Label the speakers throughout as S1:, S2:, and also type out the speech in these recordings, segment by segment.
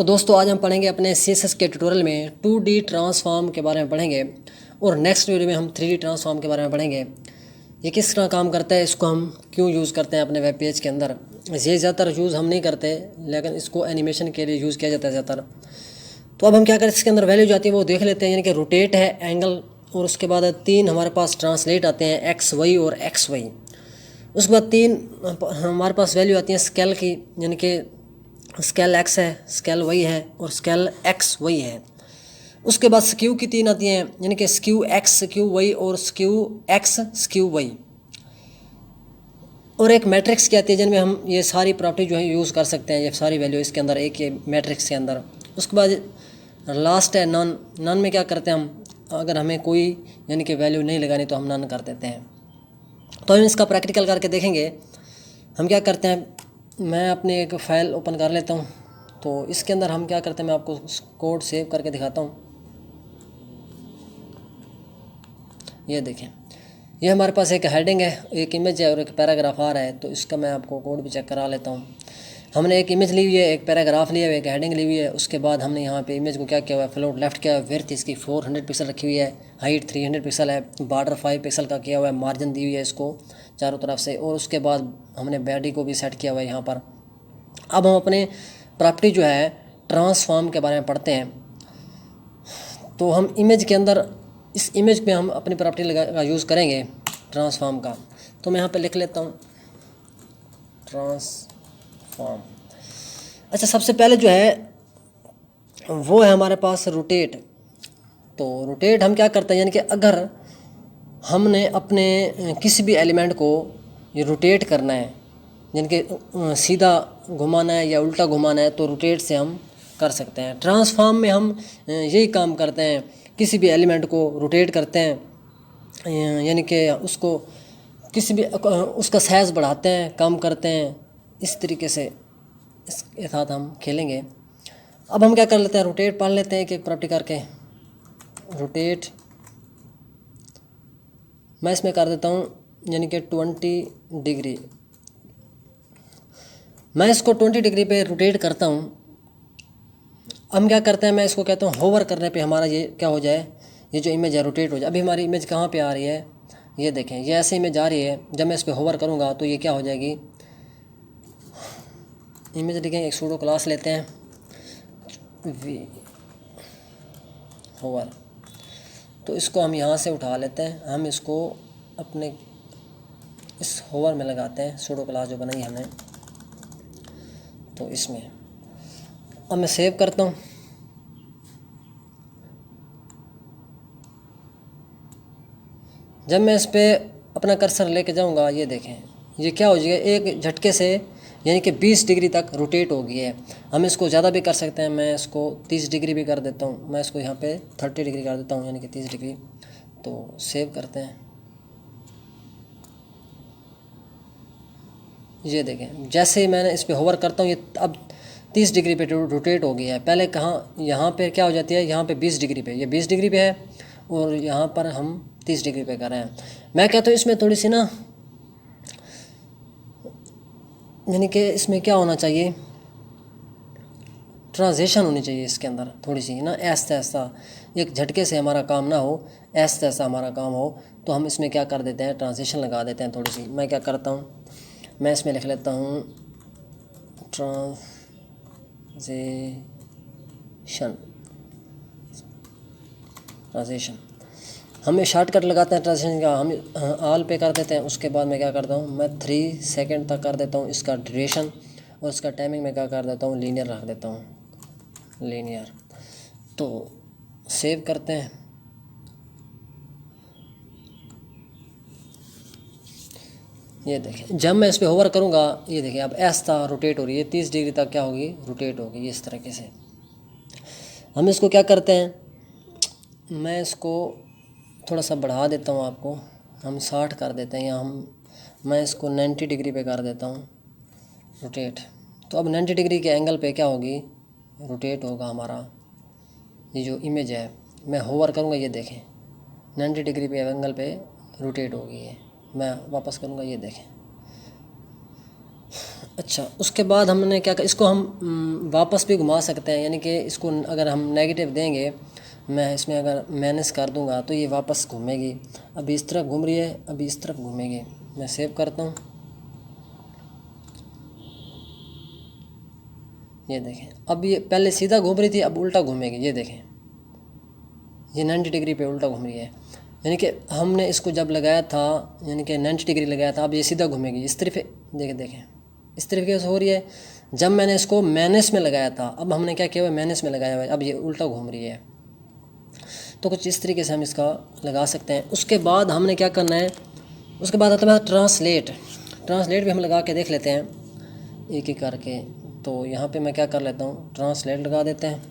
S1: तो दोस्तों आज हम पढ़ेंगे अपने CSS के ट्यूटोरियल में 2D ट्रांसफॉर्म के बारे में पढ़ेंगे और नेक्स्ट वीडियो में हम 3D ट्रांसफॉर्म के बारे में पढ़ेंगे। ये किस तरह काम करता है, इसको हम क्यों यूज़ करते हैं अपने वेब पेज के अंदर। ये ज़्यादातर यूज़ हम नहीं करते, लेकिन इसको एनिमेशन के लिए यूज़ किया जाता है ज़्यादातर। तो अब हम क्या करें, इसके अंदर वैल्यू जाती है वो देख लेते हैं। यानी कि रोटेट है, एंगल, और उसके बाद 3 हमारे पास ट्रांसलेट आते हैं, XY और XY। उसके बाद 3 हमारे पास वैल्यू आती हैं स्केल की, यानी कि स्केल X है, स्केल Y है और स्केल XY है। उसके बाद स्क्यू की 3 आती हैं, यानी कि स्क्यू X, स्क्यू Y और स्क्यू X, स्क्यू Y। और एक मैट्रिक्स की आती है जिनमें हम ये सारी प्रॉपर्टी जो है यूज़ कर सकते हैं, ये सारी वैल्यू इसके अंदर एक ये मैट्रिक्स के अंदर। उसके बाद लास्ट है नन। नन में क्या करते हैं हम, अगर हमें कोई यानी कि वैल्यू नहीं लगानी तो हम नन कर देते हैं। तो हम इसका प्रैक्टिकल करके देखेंगे। हम क्या करते हैं, मैं अपनी एक फ़ाइल ओपन कर लेता हूँ। तो इसके अंदर हम क्या करते हैं, मैं आपको कोड सेव करके दिखाता हूँ। ये देखें, ये हमारे पास एक हेडिंग है, एक इमेज है और एक पैराग्राफ आ रहा है। तो इसका मैं आपको कोड भी चेक करा लेता हूँ। हमने एक इमेज ली हुई है, एक पैराग्राफ लिया हुआ है, एक हेडिंग ली हुई है। उसके बाद हमने यहाँ पे इमेज को क्या किया हुआ है, फ्लोट लेफ्ट किया हुआ है, विड्थ इसकी 400 पिक्सल रखी हुई है, हाइट 300 पिक्सल है, बॉर्डर 5 पिक्सल का किया हुआ है, मार्जिन दी हुई है इसको चारों तरफ से। और उसके बाद हमने बॉडी को भी सेट किया हुआ है यहाँ पर। अब हम अपने प्रॉपर्टी जो है ट्रांसफॉर्म के बारे में पढ़ते हैं। तो हम इमेज के अंदर, इस इमेज पे हम अपनी प्रॉपर्टी का यूज़ करेंगे ट्रांसफॉर्म का। तो मैं यहाँ पे लिख लेता हूँ ट्रांसफॉर्म। अच्छा, सबसे पहले जो है वो है हमारे पास रोटेट। तो रोटेट हम क्या करते हैं, यानी कि अगर हमने अपने किसी भी एलिमेंट को ये रोटेट करना है, यानी कि सीधा घुमाना है या उल्टा घुमाना है, तो रोटेट से हम कर सकते हैं। ट्रांसफॉर्म में हम यही काम करते हैं, किसी भी एलिमेंट को रोटेट करते हैं, यानी कि उसको किसी भी उसका साइज़ बढ़ाते हैं, कम करते हैं। इस तरीके से इसके साथ हम खेलेंगे। अब हम क्या कर लेते हैं, रोटेट पढ़ लेते हैं एक प्रॉपर्टी करके। रोटेट मैं इसमें कर देता हूँ, यानी कि 20 डिग्री। मैं इसको 20 डिग्री पे रोटेट करता हूँ। हम क्या करते हैं, मैं इसको कहता हूँ होवर करने पे हमारा ये क्या हो जाए, ये जो इमेज है रोटेट हो जाए। अभी हमारी इमेज कहाँ पे आ रही है, ये देखें, ये ऐसे इमेज आ रही है। जब मैं इस पर होवर करूँगा तो ये क्या हो जाएगी, इमेज देखें। एक सूडो क्लास लेते हैं, वी होवर। तो इसको हम यहाँ से उठा लेते हैं, हम इसको अपने इस होवर में लगाते हैं, सूडो क्लास जो बनाई हमने। तो इसमें अब मैं सेव करता हूँ। जब मैं इस पर अपना कर्सर लेके जाऊँगा, ये देखें, ये क्या हो जाएगा, एक झटके से यानी कि 20 डिग्री तक रोटेट हो गई है। हम इसको ज़्यादा भी कर सकते हैं, मैं इसको 30 डिग्री भी कर देता हूँ। मैं इसको यहाँ पे 30 डिग्री कर देता हूँ, यानी कि 30 डिग्री। तो सेव करते हैं। ये देखें, जैसे ही मैंने इस पर होवर करता हूँ, ये अब 30 डिग्री पे रोटेट हो गया है। पहले कहाँ, यहाँ पे क्या हो जाती है, यहाँ पे 20 डिग्री पे, ये 20 डिग्री पे है और यहाँ पर हम 30 डिग्री पे कर रहे हैं। मैं कहता हूँ इसमें थोड़ी सी ना, यानी कि इसमें क्या होना चाहिए, ट्रांजिशन होनी चाहिए इसके अंदर थोड़ी सी ना, ऐसा ऐसा एक झटके से हमारा काम ना हो, ऐसा ऐसा हमारा काम हो। तो हम इसमें क्या कर देते हैं, ट्रांजिशन लगा देते हैं थोड़ी सी। मैं क्या करता हूँ, मैं इसमें लिख लेता हूँ ट्रांजिशन। हम शॉर्टकट लगाते हैं ट्रांजिशन का, हम ऑल पे कर देते हैं। उसके बाद मैं क्या करता हूँ, मैं 3 सेकंड तक कर देता हूँ इसका ड्यूरेशन, और इसका टाइमिंग मैं क्या कर देता हूँ, लीनियर रख देता हूँ, लीनियर। तो सेव करते हैं। ये देखें, जब मैं इस पर होवर करूँगा, ये देखें अब ऐसा रोटेट हो रही है, 30 डिग्री तक क्या होगी, रोटेट होगी इस तरीके से। हम इसको क्या करते हैं, मैं इसको थोड़ा सा बढ़ा देता हूँ आपको, हम 60 कर देते हैं, या मैं इसको 90 डिग्री पे कर देता हूँ रोटेट। तो अब 90 डिग्री के एंगल पे क्या होगी, रोटेट होगा हमारा ये जो इमेज है। मैं होवर करूँगा, ये देखें 90 डिग्री पे एंगल पे रोटेट होगी ये। मैं वापस करूँगा, ये देखें अच्छा, उसके बाद हमने क्या कर, इसको हम वापस भी घुमा सकते हैं, यानी कि इसको अगर हम नेगेटिव देंगे, मैं इसमें अगर माइनस कर दूंगा तो ये वापस घूमेगी। अभी इस तरफ घूम रही है, अभी इस तरफ घूमेगी। मैं सेव करता हूँ। ये देखें, अब ये पहले सीधा घूम रही थी, अब उल्टा घूमेगी। ये देखें, ये 90 डिग्री पे उल्टा घूम रही है। यानी कि हमने इसको जब लगाया था, यानी कि 90 डिग्री लगाया था, अब ये सीधा घूमेगी इस तरफ। देखें देखें, इस तरफ कैसे हो रही है। जब मैंने इसको माइनस में लगाया था, अब हमने क्या किया हुआ है, माइनस में लगाया हुआ है, अब ये उल्टा घूम रही है। तो कुछ इस तरीके से हम इसका लगा सकते हैं। उसके बाद हमने क्या करना है, उसके बाद आता है ट्रांसलेट। ट्रांसलेट भी हम लगा के देख लेते हैं एक एक करके। तो यहाँ पे मैं क्या कर लेता हूँ, ट्रांसलेट लगा देते हैं।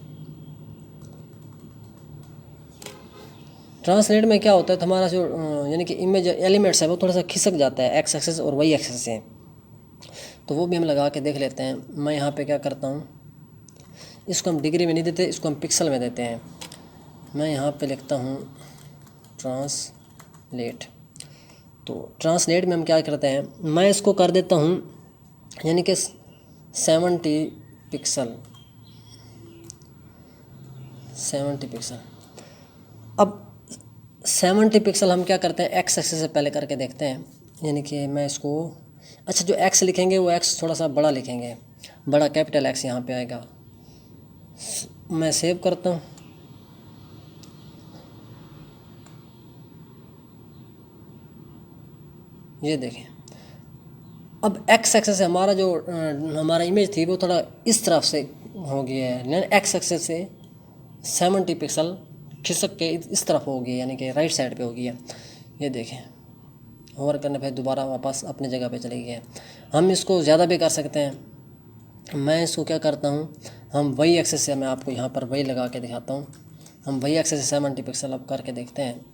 S1: ट्रांसलेट में क्या होता है, हमारा जो यानी कि इमेज एलिमेंट्स है वो थोड़ा सा खिसक जाता है एक्स एक्सेस और वाई एक्सेस से। तो वो भी हम लगा के देख लेते हैं। मैं यहाँ पे क्या करता हूँ, इसको हम डिग्री में नहीं देते, इसको हम पिक्सल में देते हैं। मैं यहाँ पे लिखता हूँ ट्रांसलेट। तो ट्रांसलेट में हम क्या करते हैं, मैं इसको कर देता हूँ यानी कि 70 पिक्सल। 70 पिक्सल। अब 70 पिक्सल हम क्या करते हैं, एक्स एक्सेस से पहले करके देखते हैं। यानी कि मैं इसको, अच्छा जो एक्स लिखेंगे वो एक्स थोड़ा सा बड़ा लिखेंगे, बड़ा कैपिटल एक्स यहाँ पे आएगा। मैं सेव करता हूँ। ये देखें, अब एक्स एक्सेस से हमारा जो हमारा इमेज थी वो थोड़ा इस तरफ से हो गया है। एक्स एक्सेस से 70 पिक्सल खिसक के इस तरफ हो गई, यानी कि राइट साइड पे हो गई है। ये देखें, होवर करने पे दोबारा वापस अपनी जगह पे चली गई है। हम इसको ज़्यादा भी कर सकते हैं। मैं इसको क्या करता हूँ, हम वही एक्सेस से, मैं आपको यहाँ पर वही लगा के दिखाता हूँ। हम वही एक्सेस से 70 पिक्सल अब करके देखते हैं।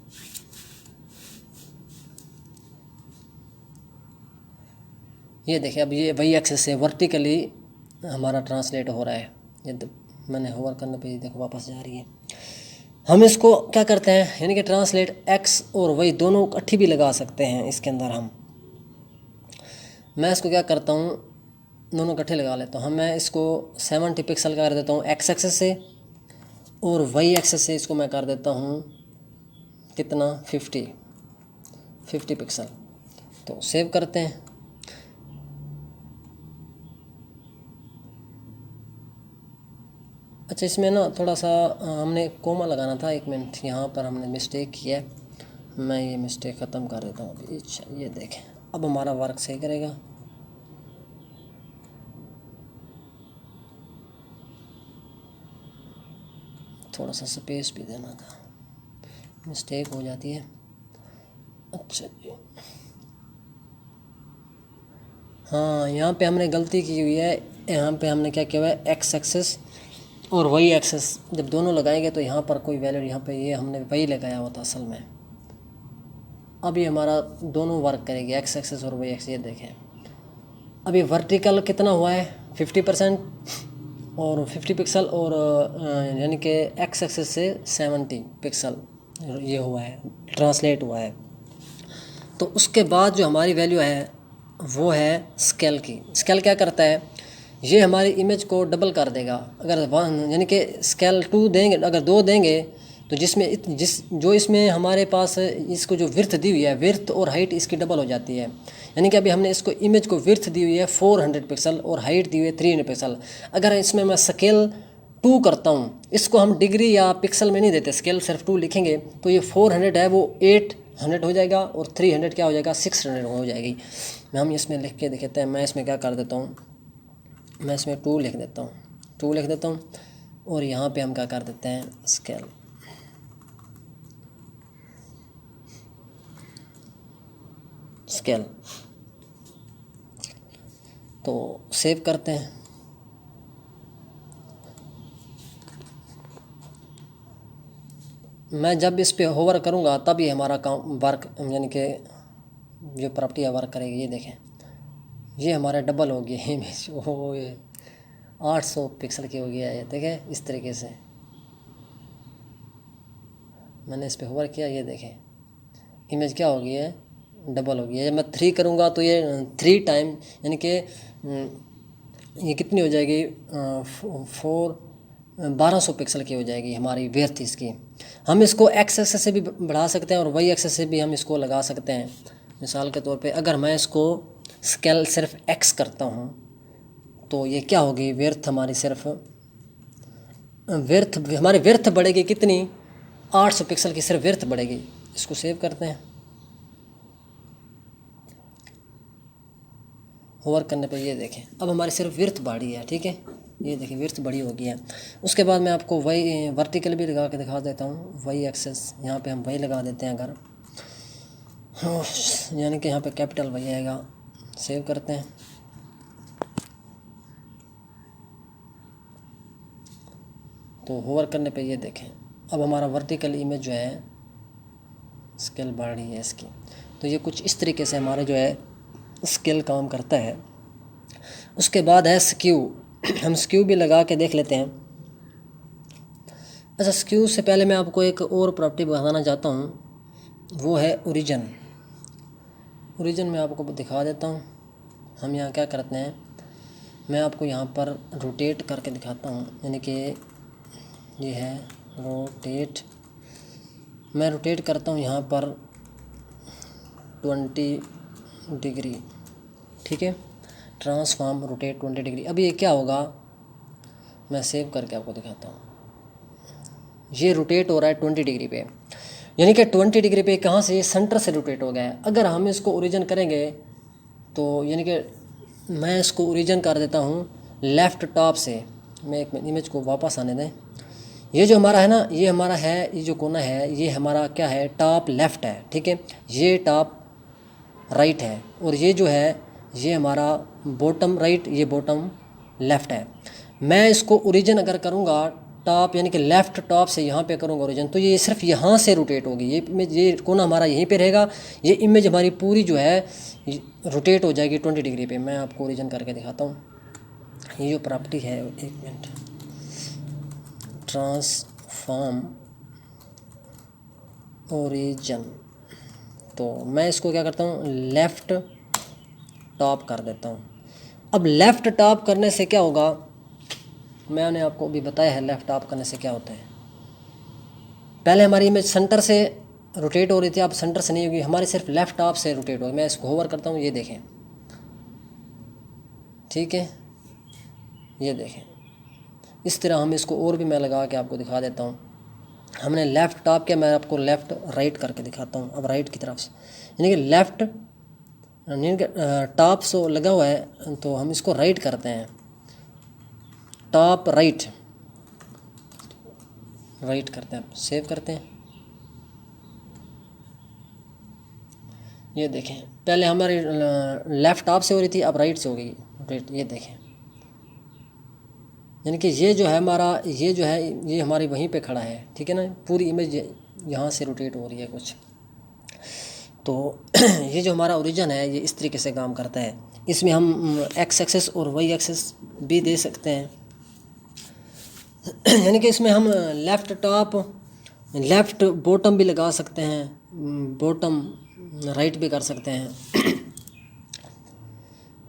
S1: ये देखिए, अब ये वही एक्सेस से वर्टिकली हमारा ट्रांसलेट हो रहा है। ये मैंने होवर करने पे देखो वापस जा रही है। हम इसको क्या करते हैं, यानी कि ट्रांसलेट एक्स और वाई दोनों इकट्ठी भी लगा सकते हैं इसके अंदर हम। मैं इसको क्या करता हूँ, दोनों इकट्ठे लगा लेता हूँ। मैं इसको 70 पिक्सल कर देता हूँ एक्स एक्सेस से, और वाई एक्सेस से इसको मैं कर देता हूँ कितना, 50 पिक्सल। तो सेव करते हैं। अच्छा, इसमें ना थोड़ा सा हमने कोमा लगाना था, 1 मिनट, यहाँ पर हमने मिस्टेक किया है। मैं ये मिस्टेक ख़त्म कर देता हूँ अभी। अच्छा, ये देखें, अब हमारा वर्क सही करेगा। थोड़ा सा स्पेस भी देना था, मिस्टेक हो जाती है। अच्छा जी, हाँ, यहाँ पे हमने गलती की हुई है। यहाँ पे हमने क्या किया हुआ है, एक्स एक्सेस और वाई एक्सेस जब दोनों लगाएंगे तो यहाँ पर कोई वैल्यू, यहाँ पे ये हमने वही लगाया हुआ था असल में। अब ये हमारा दोनों वर्क करेगी, एक्स एक्सेस और वाई एक्सेस। ये देखें, अभी वर्टिकल कितना हुआ है, 50% और 50 पिक्सल, और यानी कि एक्स एक्सेस से 70 पिक्सल ये हुआ है, ट्रांसलेट हुआ है। तो उसके बाद जो हमारी वैल्यू है वो है स्केल की। स्केल क्या करता है, ये हमारी इमेज को डबल कर देगा। अगर यानी कि स्केल 2 देंगे, अगर 2 देंगे तो जो इसमें हमारे पास इसको जो विड्थ दी हुई है, विड्थ और हाइट इसकी डबल हो जाती है। यानी कि अभी हमने इसको इमेज को विड्थ दी हुई है 400 पिक्सल और हाइट दी हुई है 300 पिक्सल। अगर इसमें मैं स्केल 2 करता हूँ, इसको हम डिग्री या पिक्सल में नहीं देते, स्केल सिर्फ 2 लिखेंगे, तो ये 400 है वो 800 हो जाएगा, और 300 क्या हो जाएगा, 600 हो जाएगी। हम इसमें लिख के देखते हैं। मैं इसमें क्या कर देता हूँ, मैं इसमें 2 लिख देता हूँ, 2 लिख देता हूँ, और यहाँ पे हम क्या कर देते हैं, स्केल। स्केल तो सेव करते हैं। मैं जब इस पे होवर करूँगा तब ये हमारा काम वर्क, यानी कि जो प्रॉपर्टी है वर्क करेगी। ये देखें, ये हमारा डबल हो गया इमेज, वो ये 800 पिक्सल की हो गया है। देखें इस तरीके से मैंने इस पे होवर किया, ये देखें इमेज क्या हो गई है, डबल होगी। जब मैं 3 करूँगा तो ये 3 टाइम यानी कि ये कितनी हो जाएगी, 1200 पिक्सल की हो जाएगी हमारी विड्थ इसकी। हम इसको एक्स एक्सेस से भी बढ़ा सकते हैं और वाई एक्सेस से भी हम इसको लगा सकते हैं। मिसाल के तौर पे अगर मैं इसको स्केल सिर्फ एक्स करता हूँ तो ये क्या होगी, विड्थ हमारी सिर्फ हमारी विड्थ बढ़ेगी कितनी, 800 पिक्सल की सिर्फ विड्थ बढ़ेगी। इसको सेव करते हैं, होवर करने पे ये देखें अब हमारी सिर्फ विड्थ बढ़ी है। ठीक है, ये देखिए विड्थ बड़ी हो गई है। उसके बाद मैं आपको वाई वर्टिकल भी लगा के दिखा देता हूँ। वाई एक्सेस यहाँ पे हम वाई लगा देते हैं अगर, यानी कि यहाँ पे कैपिटल वाई आएगा। सेव करते हैं, तो होवर करने पे ये देखें अब हमारा वर्टिकल इमेज जो है स्केल बढ़ रही है इसकी। तो ये कुछ इस तरीके से हमारे जो है स्केल काम करता है। उसके बाद है स्क्यू। हम स्क्यू भी लगा के देख लेते हैं। अच्छा, स्क्यू से पहले मैं आपको एक और प्रॉपर्टी बताना चाहता हूँ, वो है ओरिजिन। ओरिजिन मैं आपको दिखा देता हूँ। हम यहाँ क्या करते हैं, मैं आपको यहाँ पर रोटेट करके दिखाता हूँ, यानी कि ये है रोटेट। मैं रोटेट करता हूँ यहाँ पर 20 डिग्री। ठीक है, ट्रांसफॉर्म रोटेट 20 डिग्री। अब ये क्या होगा, मैं सेव करके आपको दिखाता हूँ। ये रोटेट हो रहा है 20 डिग्री पे, यानी कि 20 डिग्री पे कहाँ से, सेंटर से रोटेट हो गया है। अगर हम इसको ओरिजिन करेंगे तो यानी कि मैं इसको ओरिजिन कर देता हूँ लेफ़्ट टॉप से। मैं एक इमेज को वापस आने दें। ये जो हमारा है ना, ये हमारा है, ये जो कोना है ये हमारा क्या है, टॉप लेफ़्ट है। ठीक है, ये टॉप राइट है और ये जो है ये हमारा बॉटम राइट, ये बॉटम लेफ़्ट है। मैं इसको ओरिजिन अगर करूँगा टॉप यानी कि लेफ़्ट टॉप से यहाँ पे करूँगा ओरिजिन, तो ये सिर्फ यहाँ से रोटेट होगी। ये इमेज, ये कोना हमारा यहीं पे रहेगा। ये इमेज हमारी पूरी जो है रोटेट हो जाएगी 20 डिग्री पे। मैं आपको ओरिजिन करके दिखाता हूँ। ये जो प्रॉपर्टी है, एक मिनट, ट्रांसफॉर्म ओरिजिन, तो मैं इसको क्या करता हूँ, लेफ़्ट टॉप कर देता हूँ। अब लेफ़्ट टॉप करने से क्या होगा, मैंने आपको भी बताया है लेफ़्ट टॉप करने से क्या होता है। पहले हमारी इमेज सेंटर से रोटेट हो रही थी, अब सेंटर से नहीं होगी, हमारी सिर्फ लेफ़्ट टॉप से रोटेट होगी। मैं इसको होवर करता हूँ, ये देखें। ठीक है, ये देखें। इस तरह हम इसको और भी मैं लगा के आपको दिखा देता हूँ। हमने लेफ़्ट टॉप किया, मैं आपको लेफ़्ट राइट करके दिखाता हूँ। अब राइट की तरफ से, यानी कि लेफ़्ट टॉप सो लगा हुआ है, तो हम इसको राइट करते हैं, टॉप राइट, राइट करते हैं। सेव करते हैं, ये देखें पहले हमारी लेफ़्ट टॉप से हो रही थी, अब राइट से हो गई राइट। ये देखें, यानी कि ये जो है हमारा, ये जो है ये हमारी वहीं पे खड़ा है। ठीक है ना, पूरी इमेज यहाँ से रोटेट हो रही है कुछ। तो ये जो हमारा ओरिजिन है ये इस तरीके से काम करता है। इसमें हम एक्स एक्सेस और वाई एक्सेस भी दे सकते हैं। यानी कि इसमें हम लेफ़्ट टॉप, लेफ़्ट बॉटम भी लगा सकते हैं, बॉटम राइट भी कर सकते हैं।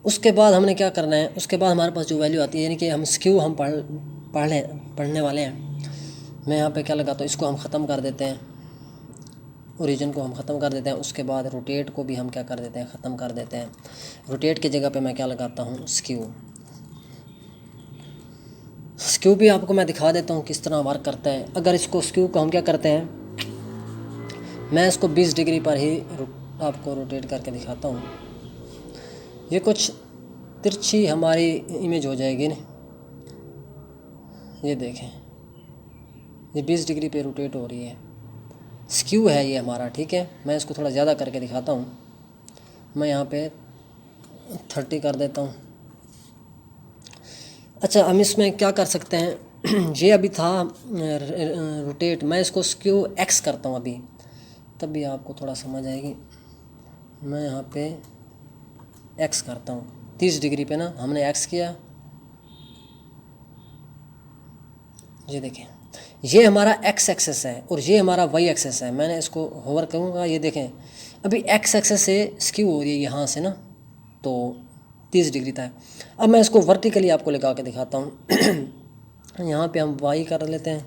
S1: उसके बाद हमने क्या करना है, उसके बाद हमारे पास जो वैल्यू आती है, यानी कि हम स्क्यू हम पढ़ने वाले हैं। मैं यहाँ पे क्या लगाता हूँ, इसको हम ख़त्म कर देते हैं, ओरिजिन को हम ख़त्म कर देते हैं। उसके बाद रोटेट को भी हम क्या कर देते हैं, ख़त्म कर देते हैं। रोटेट की जगह पे मैं क्या लगाता हूँ, स्क्यू। स्क्यू भी आपको मैं दिखा देता हूँ किस तरह वर्क करता है। अगर इसको स्क्यू को हम क्या करते हैं, मैं इसको 20 डिग्री पर ही आपको रोटेट करके दिखाता हूँ। ये कुछ तिरछी हमारी इमेज हो जाएगी ना, ये देखें, ये 20 डिग्री पे रोटेट हो रही है। स्क्यू है ये हमारा। ठीक है, मैं इसको थोड़ा ज़्यादा करके दिखाता हूँ। मैं यहाँ पे 30 कर देता हूँ। अच्छा, हम इसमें क्या कर सकते हैं, ये अभी था रोटेट, मैं इसको स्क्यू एक्स करता हूँ अभी, तब भी आपको थोड़ा समझ आएगी। मैं यहाँ पे एक्स करता हूँ 30 डिग्री पे ना, हमने एक्स किया। ये देखें, ये हमारा एक्स एक्सेस है और ये हमारा वाई एक्सेस है। मैंने इसको होवर करूँगा, ये देखें अभी एक्स एक्सेस से स्क्यू हो रही है यहाँ से ना, तो 30 डिग्री था। अब मैं इसको वर्टिकली आपको लगा के दिखाता हूँ। यहाँ पे हम वाई कर लेते हैं,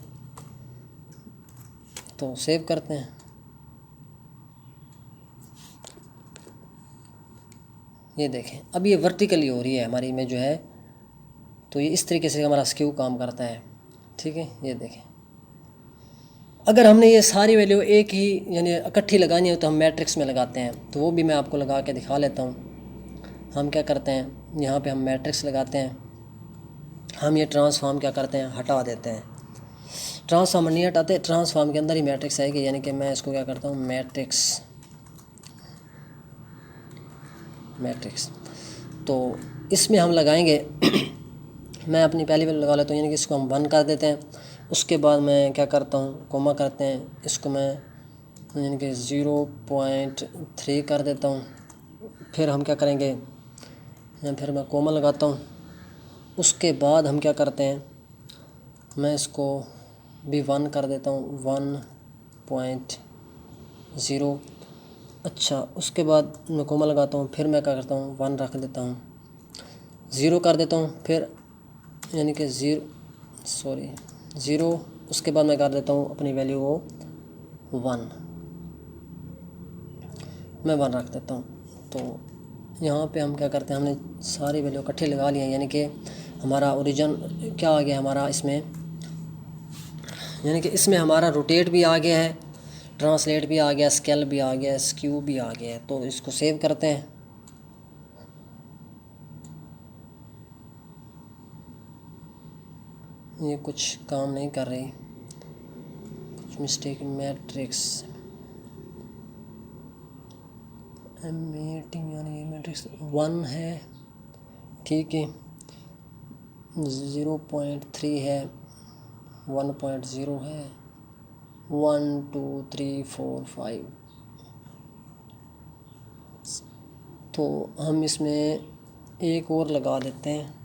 S1: तो सेव करते हैं। ये देखें अब ये वर्टिकली हो रही है हमारी इमेज जो है, तो ये इस तरीके से हमारा स्क्यू काम करता है। ठीक है, ये देखें। अगर हमने ये सारी वैल्यू एक ही यानी इकट्ठी लगानी हो तो हम मैट्रिक्स में लगाते हैं, तो वो भी मैं आपको लगा के दिखा लेता हूँ। हम क्या करते हैं, यहाँ पे हम मैट्रिक्स लगाते हैं। हम ये ट्रांसफॉर्म क्या करते हैं, हटा देते हैं। ट्रांसफॉर्म नहीं हटाते, ट्रांसफॉर्म के अंदर ही मैट्रिक्स आएगी, यानी कि मैं इसको क्या करता हूँ, मैट्रिक्स। तो इसमें हम लगाएंगे मैं अपनी पहली वैल्यू लगा लेता हूँ, यानी कि इसको हम 1 कर देते हैं। उसके बाद मैं क्या करता हूँ, कोमा करते हैं, इसको मैं यानी कि 0.3 कर देता हूँ। फिर हम क्या करेंगे, फिर मैं कोमा लगाता हूँ। उसके बाद हम क्या करते हैं, मैं इसको भी 1 कर देता हूँ, 1.0। अच्छा, उसके बाद मैं कोमा लगाता हूँ, फिर मैं क्या करता हूँ, 1 रख देता हूँ, 0 कर देता हूँ, फिर यानी कि 0। उसके बाद मैं कर देता हूँ अपनी वैल्यू को 1, मैं 1 रख देता हूँ। तो यहाँ पे हम क्या करते हैं, हमने सारी वैल्यू इकट्ठी लगा ली हैं, यानी कि हमारा ओरिजिन क्या आ गया हमारा इसमें, यानी कि इसमें हमारा रोटेट भी आ गया है, ट्रांसलेट भी आ गया, स्केल भी आ गया, स्क्यू भी आ गया है। तो इसको सेव करते हैं। ये कुछ काम नहीं कर रही, कुछ मिस्टेक। मैट्रिक्स यानी मैट्रिक्स 1 है, ठीक है, 0.3 है, 1.0 है, 1 2 3 4 5। तो हम इसमें एक और लगा देते हैं।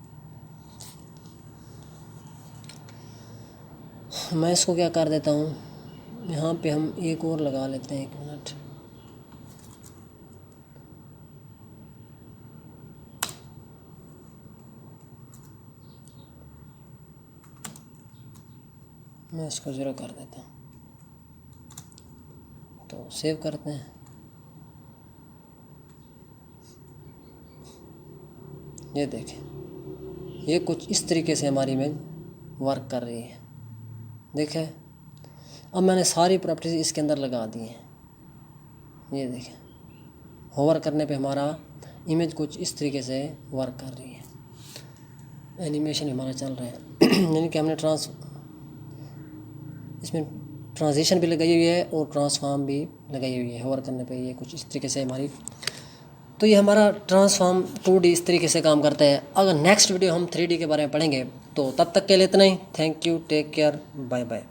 S1: मैं इसको क्या कर देता हूँ, यहाँ पे हम एक और लगा लेते हैं, 1 मिनट। मैं इसको 0 कर देता हूँ, तो सेव करते हैं। ये देखें, ये कुछ इस तरीके से हमारी इमेज वर्क कर रही है। देखें, अब मैंने सारी प्रॉपर्टीज इसके अंदर लगा दी हैं। ये देखें, होवर करने पे हमारा इमेज कुछ इस तरीके से वर्क कर रही है, एनिमेशन हमारा चल रहा है। यानी कि हमने इसमें ट्रांजिशन भी लगाई हुई है और ट्रांसफॉर्म भी लगाई हुई है। होवर करने पे ये कुछ इस तरीके से हमारी, तो ये हमारा ट्रांसफॉर्म 2D इस तरीके से काम करता है। अगर नेक्स्ट वीडियो हम 3D के बारे में पढ़ेंगे, तो तब तक के लिए इतना ही। Thank you, take care, bye bye.